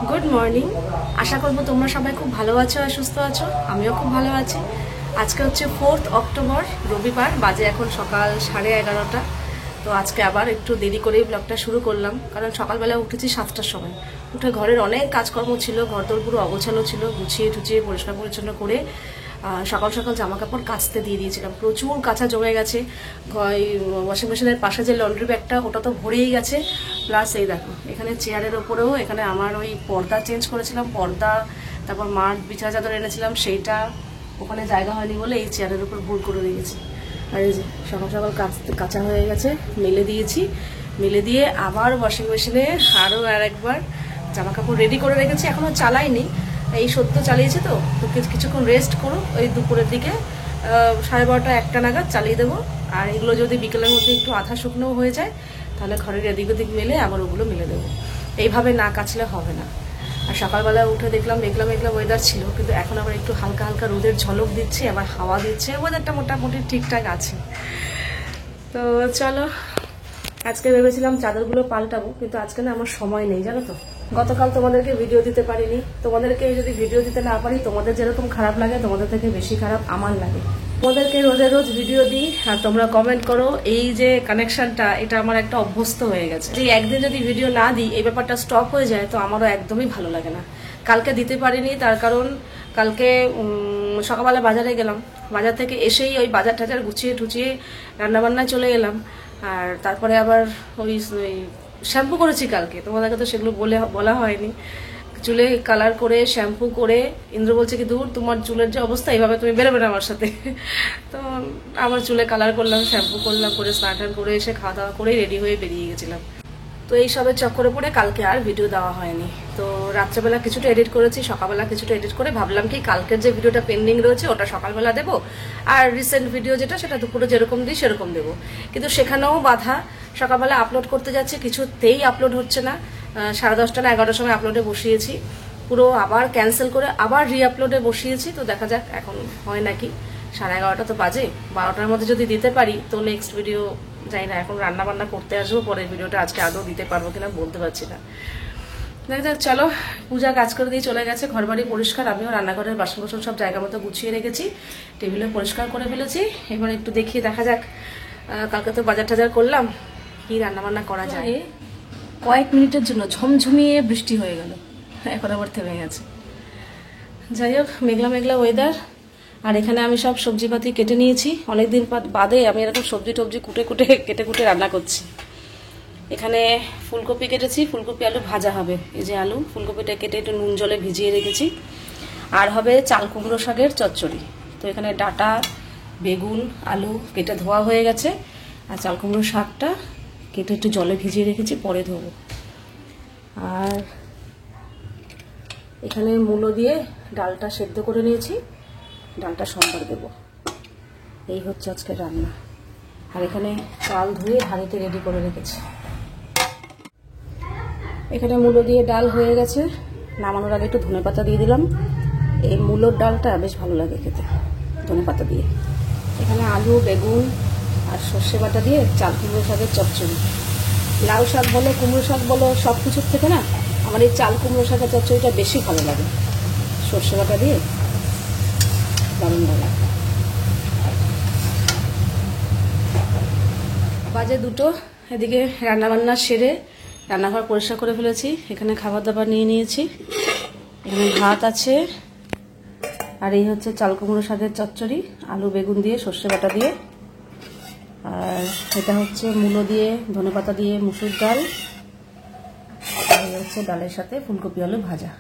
Good morning. আশা করব তোমরা সবাই খুব ভালো আছো আর সুস্থ আছো। আমিও খুব ভালো আছি। আজকে হচ্ছে 4 অক্টোবর, রবিবার। বাজে এখন সকাল 11:30। তো আজকে আবার একটু দেরি করেই ব্লগটা শুরু করলাম, কারণ সকালবেলা উঠেছি 7টার সময়। উঠে ঘরের অনেক কাজকর্ম ছিল, ঘরদোর পুরো অগোছালো ছিল, গুছিয়ে টুচিয়ে পরিষ্কার পরিচ্ছন্ন করে সকাল সকাল জামা কাপড় কাচতে দিয়ে দিয়েছিলাম। প্রচুর কাঁচা জমে গেছে। ওয়াশিং মেশিনের পাশে যে লন্ড্রি ব্যাগটা, ওটা তো ভরেই গেছে। প্লাস এই দেখো, এখানে চেয়ারের ওপরেও এখানে আমার ওই পর্দা চেঞ্জ করেছিলাম, পর্দা, তারপর মার বিছানা চাদর এনেছিলাম, সেইটা ওখানে জায়গা হয়নি বলে এই চেয়ারের উপর ভুল করে দিয়েছি। আর এই যে সকাল সকাল কাঁচা হয়ে গেছে, মেলে দিয়েছি। মেলে দিয়ে আবার ওয়াশিং মেশিনে আরও একবার জামা কাপড় রেডি করে রেখেছি। এখনও চালাইনি, এই সদ্য চালিয়েছে তো কিছুক্ষণ রেস্ট করো। ওই দুপুরের দিকে 12:30 1টা নাগাদ চালিয়ে দেবো। আর এগুলো যদি বিকেলের মধ্যে একটু আধা শুকনোও হয়ে যায়, তাহলে ঘরের এদিক ওদিক মেলে আবার ওগুলো মেলে দেবো। এইভাবে না কাচলে হবে না। আর সকালবেলা উঠে দেখলাম মেঘলা মেঘলা ওয়েদার ছিল, কিন্তু এখন আবার একটু হালকা হালকা রোদের ঝলক দিচ্ছে, আবার হাওয়া দিচ্ছে। ওয়েদারটা মোটামুটি ঠিকঠাক আছে। তো চলো, আজকে ভেবেছিলাম চাদরগুলো পাল্টাবো, কিন্তু আজকে না আমার সময় নেই, জানো তো। গতকাল তোমাদেরকে ভিডিও দিতে পারিনি। তোমাদেরকে যদি ভিডিও দিতে না পারি, তোমাদের যেরকম খারাপ লাগে, তোমাদের থেকে বেশি খারাপ আমার লাগে। তোমাদেরকে রোজ ভিডিও দিই আর তোমরা কমেন্ট করো। এই যে কানেকশনটা, এটা আমার একটা অভ্যস্ত হয়ে গেছে। যে একদিন যদি ভিডিও না দিই, এই ব্যাপারটা স্টপ হয়ে যায়, তো আমারও একদমই ভালো লাগে না। কালকে দিতে পারিনি, তার কারণ কালকে সকালবেলা বাজারে গেলাম। বাজার থেকে এসেই ওই বাজার টাজার গুছিয়ে টুচিয়ে রান্নাবান্নায় চলে গেলাম। আর তারপরে আবার ওই শ্যাম্পু করেছি কালকে, তোমাদেরকে তো সেগুলো বলা হয়নি। চুলে কালার করে শ্যাম্পু করে ইন্দ্র বলছে কি, দূর তোমার চুলের যে অবস্থা, এইভাবে তুমি বেরোবে না আমার সাথে। তো আমার চুলে কালার করলাম, শ্যাম্পু করলাম, করে স্নান টান করে এসে খাওয়া দাওয়া করে রেডি হয়ে বেরিয়ে গেছিলাম। তো এই সবের চক্করে পড়ে কালকে আর ভিডিও দেওয়া হয়নি। তো রাত্রেবেলা কিছুটা এডিট করেছি, সকালবেলা কিছুটা এডিট করে ভাবলাম কি কালকের যে ভিডিওটা পেন্ডিং রয়েছে ওটা সকালবেলা দেবো, আর রিসেন্ট ভিডিও যেটা সেটা দুপুরে যেরকম দিই সেরকম দেবো। কিন্তু সেখানেও বাধা। সকালবেলা আপলোড করতে যাচ্ছি, কিছুতেই আপলোড হচ্ছে না। 10:30 না 11টার সময় আপলোডে বসিয়েছি, পুরো আবার ক্যান্সেল করে আবার রিআপলোডে বসিয়েছি। তো দেখা যাক এখন হয় নাকি। 11:30 তো বাজে। 12টার মধ্যে যদি দিতে পারি তো নেক্সট ভিডিও, যাই না, এখন রান্না বান্না করতে আসবো, পরের ভিডিওটা আজকে আদৌ দিতে পারবো কিনা বলতে পারছি না। দেখা যাক। চলো, পূজা কাজ করে দিয়ে চলে গেছে, ঘর বাড়ি পরিষ্কার। আমিও রান্নাঘরের বাসন কোসন সব জায়গা মতো গুছিয়ে রেখেছি, টেবিলে পরিষ্কার করে ফেলেছি। এবার একটু দেখিয়ে দেখা যাক, কালকে তো বাজার টাজার করলাম, কি রান্না বান্না করা যায়। কয়েক মিনিটের জন্য ঝমঝমিয়ে বৃষ্টি হয়ে গেল, এখন আবার থেমে গেছে। যাই হোক, মেঘলা মেঘলা ওয়েদার। আর এখানে আমি সব সবজিপাতি কেটে নিয়েছি। অনেকদিন বাদে আমি এরকম সবজি টবজি কেটে কুটে রান্না করছি। এখানে ফুলকপি কেটেছি, ফুলকপি আলু ভাজা হবে। এই যে আলু, ফুলকপিটা কেটে একটু নুন জলে ভিজিয়ে রেখেছি। আর হবে চাল কুমড়ো শাকের চচ্চড়ি। তো এখানে ডাঁটা, বেগুন, আলু কেটে ধোয়া হয়ে গেছে, আর চাল কুমড়ো শাকটা কেটে একটু জলে ভিজিয়ে রেখেছি, পরে ধোবো। আর এখানে মূলো দিয়ে ডালটা সেদ্ধ করে নিয়েছি, ডালটা সোমবার দেবো। এই হচ্ছে আজকে রান্না। আর এখানে চাল ধুয়ে হাঁড়িতে রেডি করে রেখেছি। এখানে মূলো দিয়ে ডাল হয়ে গেছে, নামানোর আগে একটু ধনেপাতা দিয়ে দিলাম। এই মূলোর ডালটা বেশ ভালো লাগে খেতে ধনেপাতা দিয়ে। এখানে আলু, বেগুন আর সর্ষে বাটা দিয়ে চাল কুমড়ো শাকের চচ্চড়ি। লাউ শাক বলো, কুমড়ো শাক বলো, সব কিছুর থেকে না আমার এই চাল কুমড়ো শাকের চচ্চড়িটা বেশি ভালো লাগে, সর্ষে বাটা দিয়ে দারুণ লাগে। বাজে 2টো। এদিকে রান্নাবান্না সেরে রান্নাঘর পরিষ্কার করে ফেলেছি। এখানে খাবার দাবার নিয়ে নিয়েছি। এখানে ভাত আছে, আর এই হচ্ছে চাল কুমড়ো শাকের চচ্চড়ি, আলু বেগুন দিয়ে সর্ষে বাটা দিয়ে। আর এটা হচ্ছে মূলো দিয়ে ধনেপাতা দিয়ে মুসুর ডাল। আর এই হচ্ছে ডালের সাথে ফুলকপি আলু ভাজা।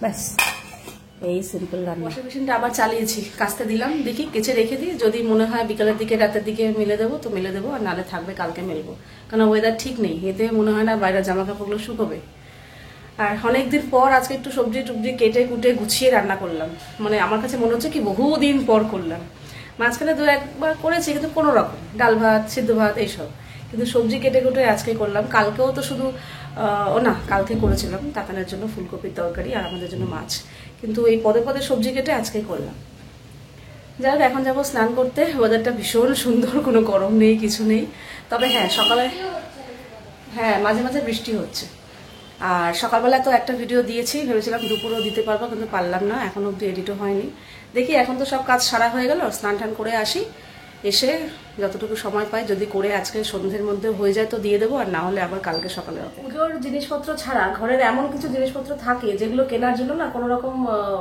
ব্যাস, এই সিম্পল রান্না। ওয়াশিং মেশিনটা আবার চালিয়েছি, কাচতে দিলাম। দেখি কেচে রেখে দিই, যদি মনে হয় বিকালের দিকে রাতের দিকে মেলে দেবো তো মেলে দেবো, আর নালে থাকবে কালকে মেলবো। কারণ ওয়েদার ঠিক নেই, এতে মনে হয় না বাইরের জামা কাপড়গুলো শুকোবে। আর অনেকদিন পর আজকে একটু সবজি টবজি কেটে কুটে গুছিয়ে রান্না করলাম। মানে আমার কাছে মনে হচ্ছে কি বহুদিন পর করলাম। মাঝখানে 2-1বার করেছি, কিন্তু কোনো রকম ডাল ভাত, সিদ্ধ ভাত এইসব। কিন্তু সবজি কেটে কুটে আজকে করলাম। কালকেও তো শুধু কালকে করেছিলাম তাতানের জন্য ফুলকপির তরকারি আর আমাদের জন্য মাছ। কিন্তু এই পদে পদে সবজি কেটে আজকে করলাম। যাই হোক, এখন যাবো স্নান করতে। ওয়েদারটা ভীষণ সুন্দর, কোনো গরম নেই, কিছু নেই। তবে হ্যাঁ, সকালে মাঝে মাঝে বৃষ্টি হচ্ছে। আর সকালবেলা তো একটা ভিডিও দিয়েছি, ভেবেছিলাম দুপুরেও দিতে পারবো, কিন্তু পারলাম না, এখন অব্দি এডিটও হয়নি। দেখি এখন তো সব কাজ সারা হয়ে গেল, স্নান টান করে আসি, এসে যতটুকু সময় পাই যদি করে আজকে সন্ধ্যের মধ্যে হয়ে যায় তো দিয়ে দেবো, আর না হলে আবার কালকে সকালে হবে। পুজোর জিনিসপত্র ছাড়া ঘরের এমন কিছু জিনিসপত্র থাকে যেগুলো কেনার জন্য না কোনো রকম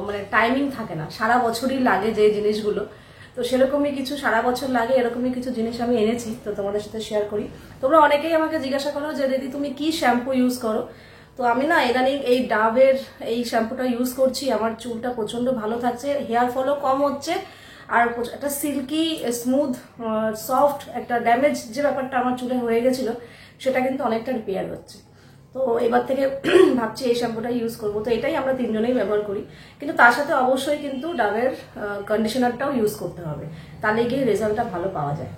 মানে টাইমিং থাকে না, সারা বছরই লাগে যে জিনিসগুলো। তো সেরকমই কিছু সারা বছর লাগে এরকমই কিছু জিনিস আমি এনেছি, তো তোমাদের সাথে শেয়ার করি। তোমরা অনেকেই আমাকে জিজ্ঞাসা করো যে দিদি তুমি কি শ্যাম্পু ইউজ করো। তো আমি না ইদানিং এই ডাবের এই শ্যাম্পুটা ইউজ করছি, আমার চুলটা প্রচন্ড ভালো থাকছে, হেয়ার ফলও কম হচ্ছে, আর একটা সিল্কি স্মুথ সফট একটা ড্যামেজ যে ব্যাপারটা আমার চুলে হয়ে গেছিল সেটা কিন্তু অনেকটা রিপেয়ার হচ্ছে। তো এবার থেকে ভাবছি এই শ্যাম্পুটা ইউজ করবো। তো এটাই আমরা তিনজনেই ব্যবহার করি, কিন্তু তার সাথে অবশ্যই কিন্তু ডাবের কন্ডিশনারটাও ইউজ করতে হবে, তাহলে গিয়ে রেজাল্টটা ভালো পাওয়া যায়।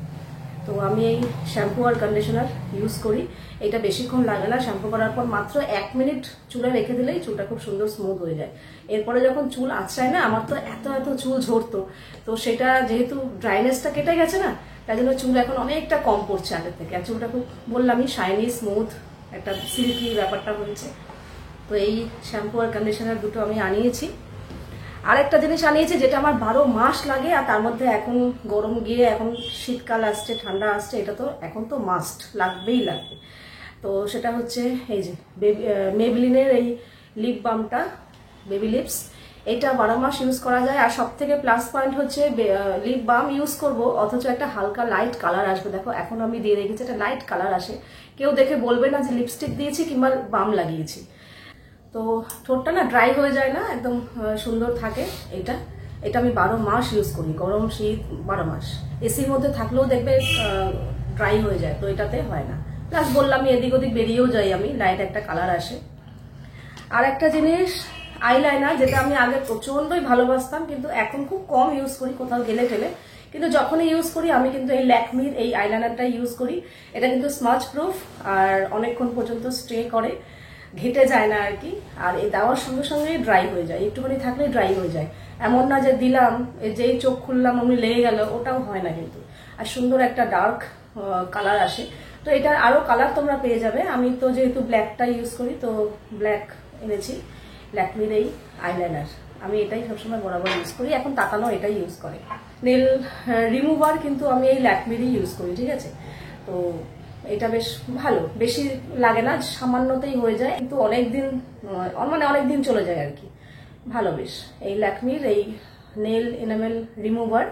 তো আমি এই শ্যাম্পু আর কন্ডিশনার ইউজ করি, এটা বেশিক্ষণ লাগে না, শ্যাম্পু করার পর মাত্র 1 মিনিট চুলে রেখে দিলেই চুলটা খুব সুন্দর স্মুথ হয়ে যায়। এরপরে যখন চুল আঁচড়ায় না, আমার তো এত চুল ঝরতো, তো সেটা যেহেতু ড্রাইনেসটা কেটে গেছে না, তাই জন্য চুল এখন অনেকটা কম পড়ছে আগের থেকে, আর চুলটা খুব বললামই শাইনি স্মুথ একটা সিল্কি ব্যাপারটা হয়েছে। তো এই শ্যাম্পু আর কন্ডিশনার দুটো আমি আনিয়েছি। আর একটা জিনিস আনিয়েছি যেটা আমার 12 মাস লাগে, আর তার মধ্যে এখন গরম গিয়ে এখন শীতকাল আসছে, ঠান্ডা আসছে, এটা তো এখন তো মাস্ট লাগবেই লাগবে। তো সেটা হচ্ছে এই যে মেবলিনের এই লিপ বামটা, বেবি লিপস, এটা 12 মাস ইউজ করা যায়। আর সব থেকে প্লাস পয়েন্ট হচ্ছে লিপ বাম ইউজ করব অথচ একটা হালকা লাইট কালার আসবে। দেখো এখন আমি দিয়ে রেখেছি, একটা লাইট কালার আসে, কেউ দেখে বলবে না যে লিপস্টিক দিয়েছি কিংবা বাম লাগিয়েছি। তো ঠোঁটটা না ড্রাই হয়ে যায় না, একদম সুন্দর থাকে। এটা আমি 12 মাস ইউজ করি, গরম শীত 12 মাস। এসির মধ্যে থাকলেও দেখবে ড্রাই হয়ে যায়, তো এটাতে হয় না। প্লাস বললাম এদিক ওদিক বেরিয়েও যাই আমি, লাইট একটা কালার আসে। আর একটা জিনিস আইলাইনার, যেটা আমি আগে প্রচন্ডই ভালোবাসতাম, কিন্তু এখন খুব কম ইউজ করি কোথাও গেলে টেলে, কিন্তু যখনই ইউজ করি আমি কিন্তু এই ল্যাকমির এই আইলাইনারটা ইউজ করি। এটা কিন্তু স্মাচ প্রুফ আর অনেকক্ষণ পর্যন্ত স্টে করে, ঘেটে যায় না আর কি। আর এই দেওয়ার সঙ্গে সঙ্গে ড্রাই হয়ে যায়, একটুখানি থাকলে ড্রাই হয়ে যায়, এমন না যে দিলাম যেই চোখ খুললাম অমনি লেগে গেল, ওটাও হয় না কিন্তু। আর সুন্দর একটা ডার্ক কালার আসে। তো এটার আরো কালার তোমরা পেয়ে যাবে। আমি তো যেহেতু ব্ল্যাকটা ইউজ করি, তো ব্ল্যাক এনেছি, ল্যাকমির এই আইলাইনার। আমি এটাই সবসময় বরাবর ইউজ করি, এখন তাকানো এটাই ইউজ করে। নেল রিমুভার কিন্তু আমি এই ল্যাকমিরই ইউজ করি, ঠিক আছে। তো এটা বেশ ভালো, বেশি লাগে না, সামান্যতেই হয়ে যায়, কিন্তু অনেকদিন মানে অনেকদিন চলে যায় আর কি, ভালো বেশ। এই ল্যাকমির এই নেল এনামেল রিমুভার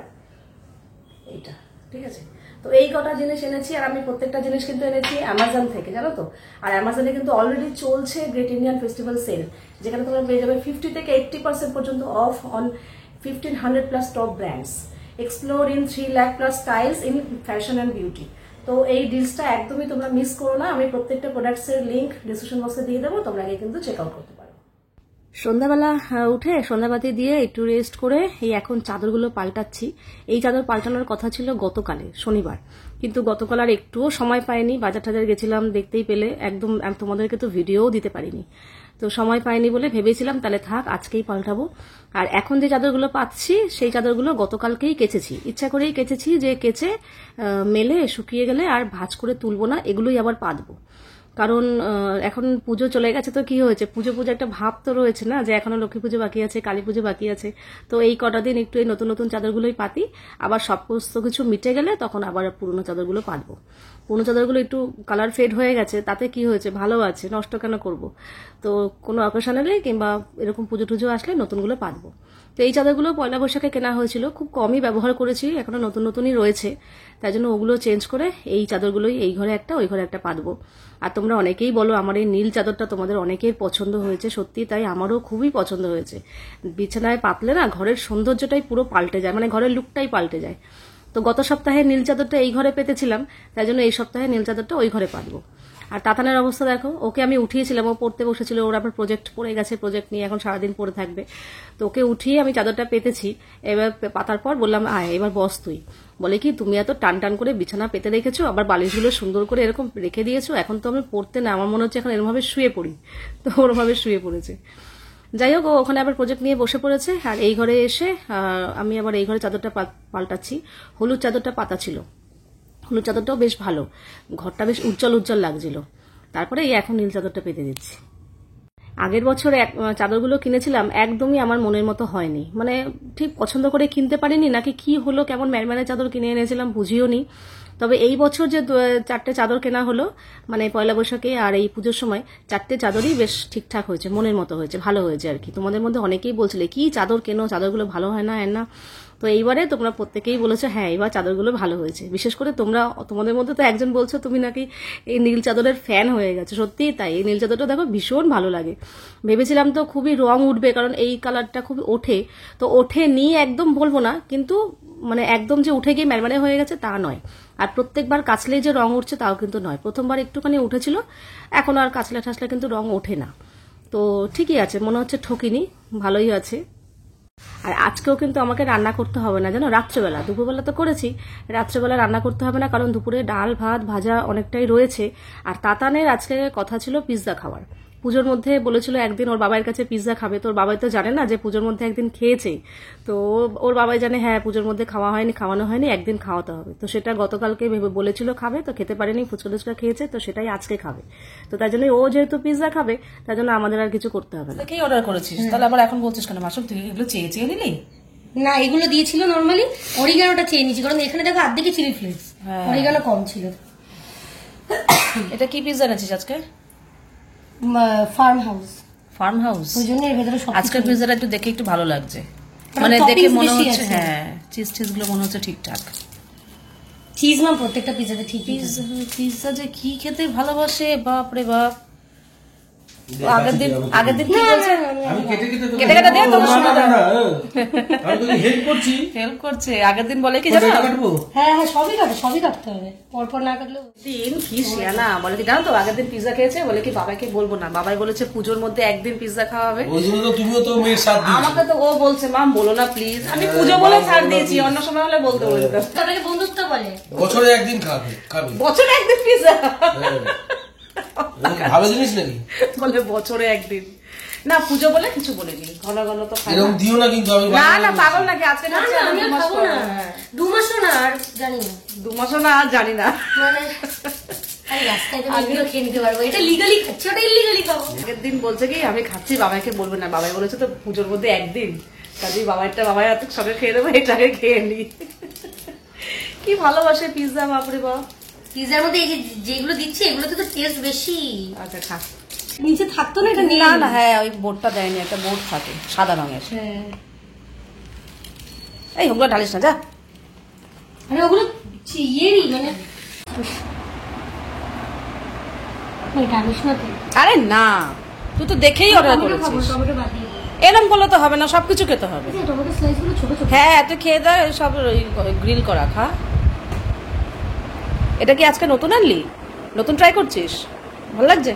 এইটা, ঠিক আছে। তো এই কটা জিনিস এনেছি, আর আমি প্রত্যেকটা জিনিস কিন্তু এনেছি অ্যামাজন থেকে, জানো তো। আর অ্যামাজনে কিন্তু অলরেডি চলছে গ্রেট ইন্ডিয়ান ফেস্টিভ্যাল সেল, যেখানে তোমরা পেয়ে যাবে 50 থেকে 80% পর্যন্ত of on 1500+ top brands, explore in 3 lakh plus styles in fashion and beauty. তো এই ডিলসটা একদমই তোমরা মিস করো না, আমি প্রত্যেকটা প্রোডাক্টসের লিঙ্ক ডিসক্রিপশন বক্সে দিয়ে দেবো, তোমরা গিয়ে কিন্তু চেক আউট করতে পারো। সন্ধ্যাবেলা উঠে সন্ধ্যাবাতি দিয়ে একটু রেস্ট করে এই এখন চাদরগুলো পাল্টাচ্ছি। এই চাদর পাল্টানোর কথা ছিল গতকালে শনিবার, কিন্তু গতকাল আর একটুও সময় পাইনি, বাজার টাজার গেছিলাম, দেখতেই পেলে, একদম তোমাদেরকে তো ভিডিওও দিতে পারিনি, তো সময় পাইনি বলে ভেবেছিলাম তাহলে থাক আজকেই পাল্টাবো। আর এখন যে চাদরগুলো পাচ্ছি সেই চাদরগুলো গতকালকেই কেচেছি, ইচ্ছা করেই কেচেছি, যে কেচে মেলে শুকিয়ে গেলে আর ভাঁজ করে তুলবো না, এগুলোই আবার পাতবো। কারণ এখন পুজো চলে গেছে, তো কি হয়েছে, পুজো একটা ভাব তো রয়েছে না, যে এখনো লক্ষ্মী পুজো বাকি আছে, কালী পুজো বাকি আছে। তো এই কটা দিন একটু এই নতুন নতুন চাদরগুলোই পাতি, আবার সমস্ত কিছু মিটে গেলে তখন আবার পুরনো চাদরগুলো পাতবো। পুরনো চাদরগুলো একটু কালার ফেড হয়ে গেছে, তাতে কি হয়েছে, ভালো আছে, নষ্ট কেন করব। তো কোনো অকেশন এলে কিংবা এরকম পুজো টুজো আসলে নতুনগুলো পাতবো। তো এই চাদরগুলো পয়লা বৈশাখে কেনা হয়েছিল, খুব কমই ব্যবহার করেছি, এখনো নতুন নতুনই রয়েছে, তাই জন্য ওগুলো চেঞ্জ করে এই চাদরগুলোই এই ঘরে একটা ওই ঘরে একটা পাতবো। আর তোমরা অনেকেই বলো আমার এই নীল চাদরটা তোমাদের অনেকের পছন্দ হয়েছে, সত্যি তাই, আমারও খুবই পছন্দ হয়েছে। বিছানায় পাতলে না ঘরের সৌন্দর্যটাই পুরো পাল্টে যায়, মানে ঘরের লুকটাই পাল্টে যায়। তো গত সপ্তাহে নীল চাদরটা এই ঘরে পেতেছিলাম, তাই জন্য এই সপ্তাহে নীল চাদরটা ওই ঘরে পাতবো। আর তাতানের অবস্থা দেখো, ওকে আমি উঠিয়েছিলাম, ও পড়তে বসেছিল, ওর আবার প্রজেক্ট পড়ে গেছে, প্রজেক্ট নিয়ে এখন সারাদিন পড়ে থাকবে। তো ওকে উঠিয়ে আমি চাদরটা পেতেছি, এবার পাতার পর বললাম আয় এবার বস তুই। বলে কি তুমি এত টান টান করে বিছানা পেতে রেখেছো, আবার বালিশগুলো সুন্দর করে এরকম রেখে দিয়েছো, এখন তো আমি পড়তে না, আমার মনে হচ্ছে এখন এরমভাবে শুয়ে পড়ি। তো ওরভাবে শুয়ে পড়েছে। যাই হোক, ও ওখানে আবার প্রজেক্ট নিয়ে বসে পড়েছে। আর এই ঘরে এসে আমি আবার এই ঘরে চাদরটা পাল্টাচ্ছি। হলুদ চাদরটা পাতা ছিল, হলুদ চাদরটাও বেশ ভালো, ঘরটা বেশ উজ্জ্বল উজ্জ্বল লাগছিল। তারপরে এই এখন নীল চাদরটা পেতে দিচ্ছি। আগের বছর চাদরগুলো কিনেছিলাম, একদমই আমার মনের মতো হয়নি, মানে ঠিক পছন্দ করে কিনতে পারিনি নাকি কি হলো, কেমন ম্যারম্যারে চাদর কিনে এনেছিলাম বুঝিও নি। তবে এই বছর যে 4টে চাদর কেনা হলো, মানে পয়লা বৈশাখে আর এই পুজোর সময় 4টে চাদরই বেশ ঠিকঠাক হয়েছে, মনের মতো হয়েছে, ভালো হয়েছে আর কি। তোমাদের মধ্যে অনেকেই বলছিলে কি চাদর কেনো, চাদরগুলো ভালো হয় না, না। তো এইবারে তোমরা প্রত্যেকেই বলেছো হ্যাঁ এবার চাদরগুলো ভালো হয়েছে। বিশেষ করে তোমাদের মধ্যে তো একজন বলছো তুমি নাকি এই নীল চাদরের ফ্যান হয়ে গেছো। সত্যিই তাই, এই নীল চাদরটা দেখো ভীষণ ভালো লাগে। ভেবেছিলাম তো খুবই রং উঠবে, কারণ এই কালারটা খুবই ওঠে, তো ওঠে নি একদম বলবো না, কিন্তু মানে একদম যে উঠে গিয়ে ম্যারমারে হয়ে গেছে তা নয়। আর প্রত্যেকবার কাচলেই যে রং উঠছে তাও কিন্তু নয়, প্রথমবার একটুখানি উঠেছিল, এখন আর কাচলে ঠাসলে কিন্তু রং ওঠে না। তো ঠিকই আছে, মনে হচ্ছে ঠকিনি, ভালোই আছে। আর আজকেও কিন্তু আমাকে রান্না করতে হবে না জানো, রাত্রেবেলা, দুপুরবেলা তো করেছি, রাত্রেবেলা রান্না করতে হবে না, কারণ দুপুরে ডাল ভাত ভাজা অনেকটাই রয়েছে। আর তাতানের আজকে কথা ছিল পিৎজা খাওয়ার, পুজোর মধ্যে বলেছিল একদিন ওর বাবার কাছে পিৎজা খাবে। তো ওর বাবাই তো জানে না যে পুজোর মধ্যে একদিন খেয়েছে, তো ওর বাবাই জানে হ্যাঁ পুজোর মধ্যে খাওয়ানো হয়নি, একদিন খাওয়াতে হবে। তো সেটা গতকালকে ভেবে বলেছিল খাবে, তো খেতে পারেনি, ফুচকা টুচকা খেয়েছে, তো সেটাই আজকে খাবে। তো তাই জন্য ও যেহেতু পিৎজা খাবে, তাই জন্য আমাদের আর কিছু করতে হবে না। কি অর্ডার করেছিস তাহলে আবার এখন বলছিস কেন মাসুম, তুই এগুলো চেয়ে চেয়ে নিলি? না, এগুলো দিয়েছিল নরমালি, অরিগানোটা চেয়ে নিয়েছি, কারণ এখানে দেখো আর্ধেকে চিলি ফ্লেক্স, অরিগানো কম ছিল। এটা কি পিৎজা এনেছিস আজকে? Farm house. ফার্ম হাউস, ওই জন্য এর ভেতরে সব আজকের পিৎজাটা একটু দেখে একটু ভালো লাগছে, মানে দেখে মনে হচ্ছে হ্যাঁ চিজ টিজ গুলো মনে হচ্ছে ঠিকঠাক। চিজ না প্রত্যেকটা পিৎজাতে ঠিক। পিৎজা যে কি খেতে ভালোবাসে, বাপ রে বাপ। আগের দিন কি বলছে, আমি কেটে কেটে কেটে কেটে দে, তোর শুনে দাও, আমি তোকে হেল্প করছে। আগের দিন বলে কি জানো, হ্যাঁ হ্যাঁ সবই কাটতে হবে, পরপর না কাটলে। দিন কি শিয়ানা বলে কি জানো তো, আগের দিন পিৎজা খেয়েছে, বলে কি বাবাকে বলবো না, বাবাই বলেছে পুজোর মধ্যে একদিন পিৎজা খাওয়া হবে। ওই জন্য তো তুমিও তো মেয়ের সাথ দিয়েছো। আমাকে তো ও বলছে মা বলো না প্লিজ, আমি পুজো বলে ছাড় দিয়েছি, অন্য সময় হলে বলতে বলতাম। তাদেরকে বন্ধুত্ব বলে, বছরে একদিন খাবে বছরে একদিন পিৎজা, ভালো জিনিস নাকি? বলে বছরে একদিন না, পুজো বলে কিছু বলিনি, ঘন ঘন তো খাই এরকম দিও না কিন্তু। আমি না পাগল নাকি, আজকে না আমি আর খাবো না, 2 মাসও না আর জানি না, 2 মাসও না আর জানি না, মানে রাস্তায় তো খেয়ে নিতে পারবো, এটা লিগালি খাচ্ছি, ওটা ইলিগালি খাবো। আগের দিন বলছে কি আমি খাচ্ছি, বাবাকে বলবো না, বাবাই বলেছে তো পুজোর মধ্যে একদিন, কাজেই বাবাই এত সঙ্গে খেয়ে দেবো, এটাকে খেয়ে নি। কি ভালোবাসে পিৎজা, বাপরে বাপ। পিৎজার মধ্যে এই যেগুলো দিচ্ছে এগুলোতে তো টেস্ট বেশি। আচ্ছা খা, নিচে থাকতো না এটা? না হ্যাঁ ওই বোর্ডটা দেয়নি, একটা বোর্ড থাকে সাদা রঙের। এই ওগুলো ঢালিস না, যা। আরে ওগুলো ইয়েরই, মানে ঢালিস না তুই। আরে না, তুই তো দেখেই অর্ডার করেছিস, এরকম করলে তো হবে না, সবকিছু খেতে হবে। টমেটো স্লাইস গুলো ছোট ছোট। হ্যাঁ তুই খেয়ে দে, সব গ্রিল করা খা। এটা কি আজকে নতুন আনলি, নতুন ট্রাই করছিস, ভালো লাগছে?